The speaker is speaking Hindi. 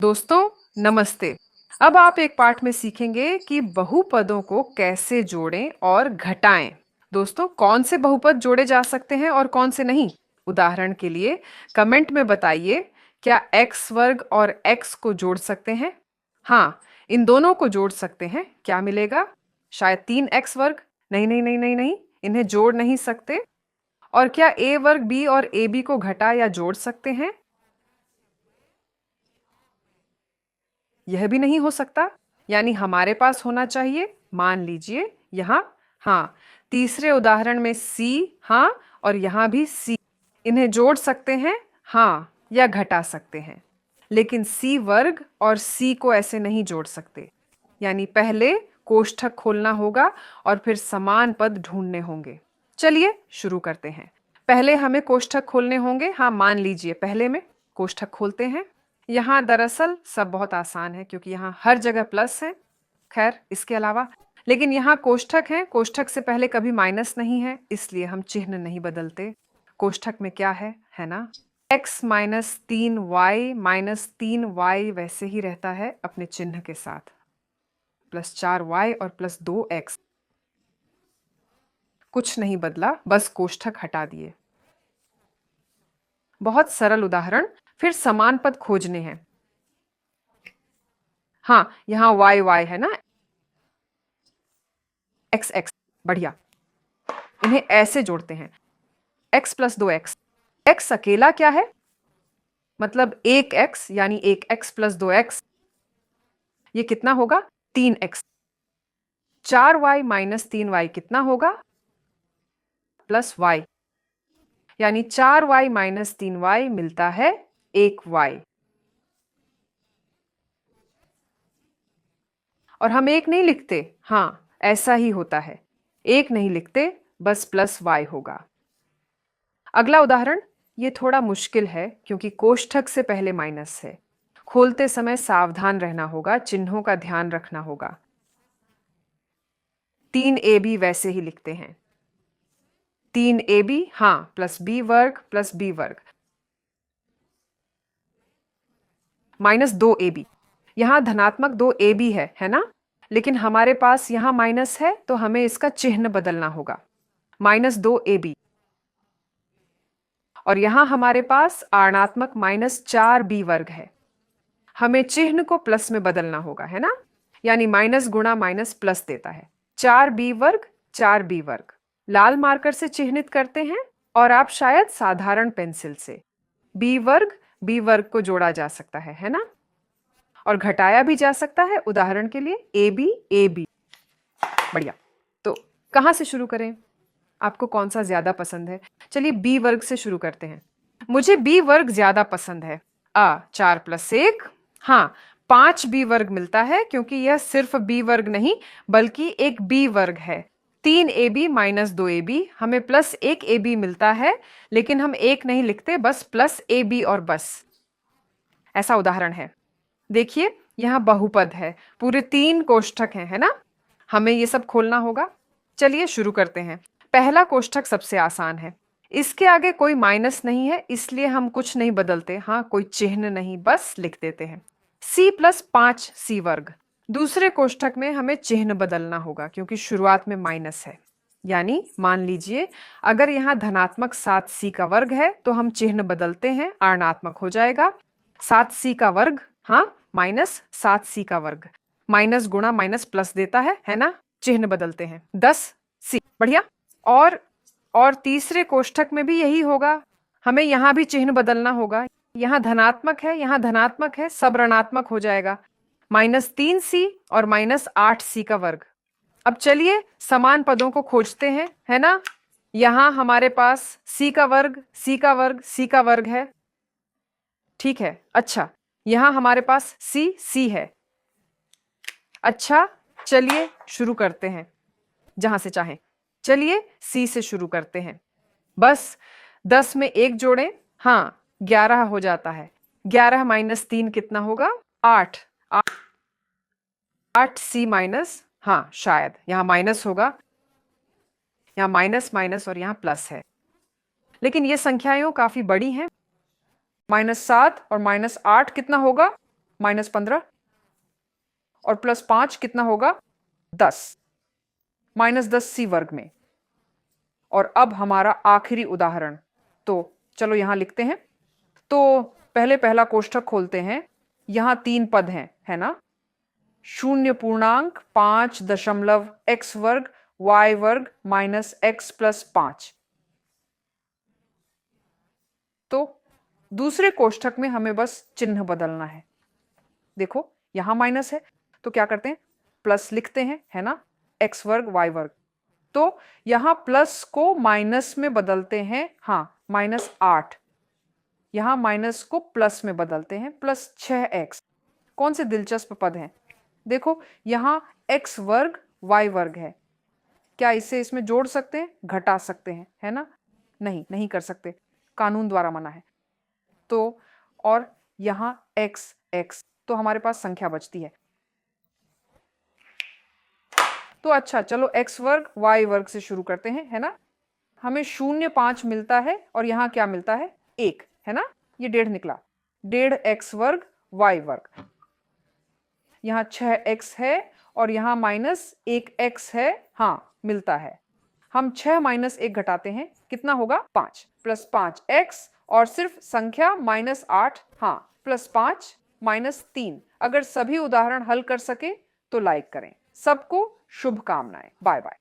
दोस्तों नमस्ते। अब आप एक पाठ में सीखेंगे कि बहुपदों को कैसे जोड़ें और घटाएं। दोस्तों कौन से बहुपद जोड़े जा सकते हैं और कौन से नहीं? उदाहरण के लिए कमेंट में बताइए, क्या x वर्ग और x को जोड़ सकते हैं? हाँ, इन दोनों को जोड़ सकते हैं। क्या मिलेगा? शायद 3x वर्ग। नहीं नहीं नहीं नहीं नहीं, इन्हें जोड़ नहीं सकते। और क्या a वर्ग b और ab को घटा या जोड़ सकते हैं? यह भी नहीं हो सकता। यानी हमारे पास होना चाहिए, मान लीजिए यहाँ, हाँ, तीसरे उदाहरण में c, हाँ, और यहाँ भी c। इन्हें जोड़ सकते हैं, हाँ, या घटा सकते हैं। लेकिन c वर्ग और c को ऐसे नहीं जोड़ सकते। यानी पहले कोष्ठक खोलना होगा और फिर समान पद ढूंढने होंगे। चलिए शुरू करते हैं। पहले हमें कोष्ठक खोलने होंगे। हाँ, मान लीजिए पहले में कोष्ठक खोलते हैं। यहाँ दरअसल सब बहुत आसान है क्योंकि यहाँ हर जगह प्लस है। खैर इसके अलावा, लेकिन यहाँ कोष्ठक है, कोष्ठक से पहले कभी माइनस नहीं है, इसलिए हम चिन्ह नहीं बदलते। कोष्ठक में क्या है ना, x minus 3y minus 3y वैसे ही रहता है अपने चिन्ह के साथ, प्लस 4y और प्लस 2x। कुछ नहीं बदला, बस कोष्ठक हटा दिए। बहुत सरल उदाहरण। फिर समान पद खोजने हैं। हाँ, यहाँ y है ना, x। बढ़िया, इन्हें ऐसे जोड़ते हैं, x प्लस 2x। x अकेला क्या है? मतलब 1x, यानी 1x प्लस 2x। ये कितना होगा? 3x। 4y माइनस 3y कितना होगा? Plus y। यानी 4y माइनस 3y मिलता है 1y। और हम एक नहीं लिखते। हाँ, ऐसा ही होता है, एक नहीं लिखते, बस प्लस y होगा। अगला उदाहरण, ये थोड़ा मुश्किल है क्योंकि कोष्ठक से पहले माइनस है। खोलते समय सावधान रहना होगा, चिन्हों का ध्यान रखना होगा। 3ab वैसे ही लिखते हैं। 3ab, हाँ, प्लस b वर्ग माइनस 2ab। यहां धनात्मक 2ab है ना, लेकिन हमारे पास यहां माइनस है तो हमें इसका चिन्ह बदलना होगा। Minus 2ab। और यहां हमारे पास ऋणात्मक माइनस 4b वर्ग है। हमें चिन्ह को प्लस में बदलना होगा, है ना। यानी माइनस गुणा माइनस प्लस देता है 4b वर्ग। लाल मार्कर से चिन्हित करते हैं और आप शायद साधारण पेंसिल से। b वर्ग को जोड़ा जा सकता है ना, और घटाया भी जा सकता है। उदाहरण के लिए ab। बढ़िया। तो कहां से शुरू करें? आपको कौन सा ज्यादा पसंद है? चलिए b वर्ग से शुरू करते हैं। मुझे b वर्ग ज्यादा पसंद है। 4 प्लस 1, हाँ, 5b वर्ग मिलता है क्योंकि यह सिर्फ b वर्ग नहीं बल्कि एक b वर्ग है। 3ab माइनस 2ab, हमें प्लस 1ab मिलता है, लेकिन हम एक नहीं लिखते, बस प्लस ab और बस। ऐसा उदाहरण है। देखिए यहाँ बहुपद है, पूरे 3 कोष्ठक हैं, है ना। हमें ये सब खोलना होगा। चलिए शुरू करते हैं। पहला कोष्ठक सबसे आसान है, इसके आगे कोई माइनस नहीं है, इसलिए हम कुछ नहीं बदलते। हाँ, कोई चिन्ह नहीं, बस लिख देते हैं c प्लस 5c वर्ग। दूसरे कोष्ठक में हमें चिन्ह बदलना होगा क्योंकि शुरुआत में माइनस है। यानी मान लीजिए अगर यहाँ धनात्मक 7c का वर्ग है तो हम चिन्ह बदलते हैं, ऋणात्मक हो जाएगा। 7c का वर्ग, हाँ, माइनस 7c का वर्ग। माइनस गुणा माइनस प्लस देता है ना। चिन्ह बदलते हैं 10c। बढ़िया। और तीसरे कोष्ठक में भी यही होगा, हमें यहां भी चिन्ह बदलना होगा। यहां धनात्मक है, सब ऋणात्मक हो जाएगा। माइनस 3c और माइनस 8c का वर्ग। अब चलिए समान पदों को खोजते हैं, है ना। यहां हमारे पास c का वर्ग है। ठीक है, अच्छा, यहां हमारे पास c है। अच्छा, चलिए शुरू करते हैं जहां से चाहें। चलिए c से शुरू करते हैं। बस 10 में 1 जोड़ें, हाँ, 11 हो जाता है। 11 माइनस 3 कितना होगा? 8। 8c माइनस, हाँ, शायद यहाँ माइनस होगा, यहाँ माइनस माइनस और यहाँ प्लस है, लेकिन ये संख्याएं काफी बड़ी हैं। -7 और -8 कितना होगा? -15 और +5 कितना होगा 10, -10c वर्ग में। और अब हमारा आखिरी उदाहरण, तो चलो यहां लिखते हैं। तो पहले पहला कोष्ठक खोलते हैं, यहां 3 पद हैं, है ना। 0.5 x वर्ग y वर्ग -x + 5। तो दूसरे कोष्ठक में हमें बस चिन्ह बदलना है। देखो यहां माइनस है तो क्या करते हैं, प्लस लिखते हैं, है ना, x वर्ग y वर्ग। तो यहां प्लस को माइनस में बदलते हैं, हाँ -8। यहां माइनस को प्लस में बदलते हैं, +6x। कौन से दिलचस्प पद हैं, देखो यहां x वर्ग y वर्ग है। क्या इसे इसमें जोड़ सकते हैं, घटा सकते हैं, है ना। नहीं, नहीं कर सकते, कानून द्वारा मना है। तो और यहां x x, तो हमारे पास संख्या बचती है। तो अच्छा चलो x वर्ग y वर्ग से शुरू करते हैं, है ना। हमें 0.5 मिलता है और यहाँ क्या मिलता है 1, है ना। ये 1.5 निकला, 1.5 x वर्ग y वर्ग। यहाँ 6x है और यहाँ -1x है, हाँ मिलता है। हम 6 - 1 घटाते हैं, कितना होगा 5, +5x और सिर्फ संख्या -8, हाँ +5 -3। अगर सभी उदाहरण हल कर सके तो लाइक करें। सबको शुभकामनाएं। Bye bye.